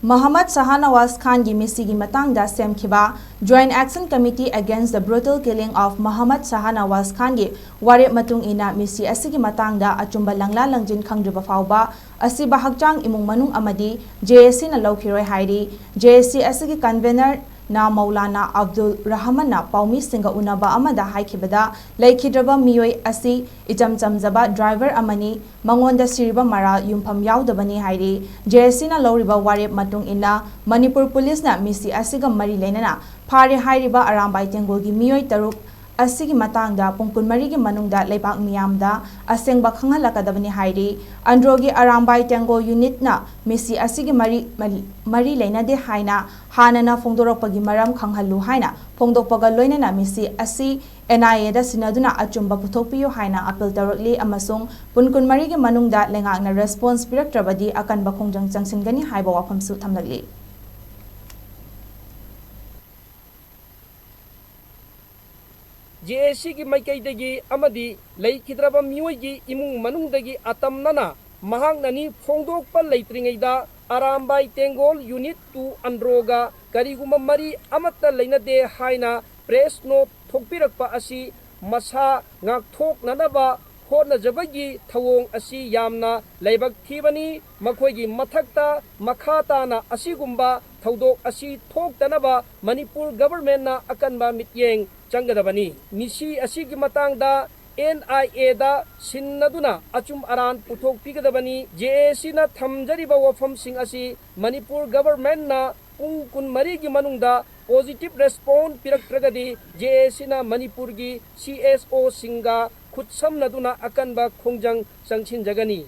Mohammad Shahnawaz Khan gi Misi gi Matangda semkhiba Joint Action Committee Against the Brutal Killing of Mohammad Shahnawaz Khan gi ware matung ina Misi Asigi Matangda Achumba Langla Langjin Khangdri Phaoba Ashiba Hakchang imung manung amadi JSC na Loukhiroi hairi JSC Asigi convener na Maulana Abdul Rahman na Paumi Singa Unaba Amada Haikibada Laikhidraba Miyoi Asi Icham Chamzaba driver amani Mangonda Siriba Mara Yumpam Yaudabani Hairi JSC na Loriba Warep Matung Ina Manipur Police na Misi Asiga Mari Lenana Pari Hairiba Arambai Tengolgi Miyoi Taruk Asigi Matangda Pungkun Marigi Manungda Lepak Miyamda Asengba Khangalakadabani Hairi Androgi Arambai Tengol unit na Misi Asigi Mari Lena de Haina Hanana Fongdorokpagi Maram Khanghalu Haina Fongdokpaga Loinana Misi Asi NIA da Sinaduna Achumba Putopiyo Haina Appeal Tarokli Amasung Punkun Marigi Manungda Lengakna response Piraktrabadi Akan Bakongjang Changsingani Haiba Wafamsu Thamlagli JSC की माइकैदगी अमदी लैखिद्रबा मियोइगी इमुंग मनुंगदगी अतमनना महांगननी फोंदोकपा लैत्रिङैदा Arambai तेंगोल unit 2 अंड्रोगा करिगुम मरी अमत्ता लैनदे हाइना press note थोकपिरकपा असि मसा ngaktoknanaba hotnajabagi thawong asi yamna laibak thibani makhoi mathakta makhatana asigumba thaudok asi thoktanaba manipur government na akanba mityeng changadabani misi asigi matangda NIA da sinnaduna achum aran puthok pigadabani JSC na thamjariba wafam sing asi manipur government na pungkun marigi manungda positive response piraktragadi JSC na manipur gi CSO singa khutsamnaduna akanba khongjang sangsin jagani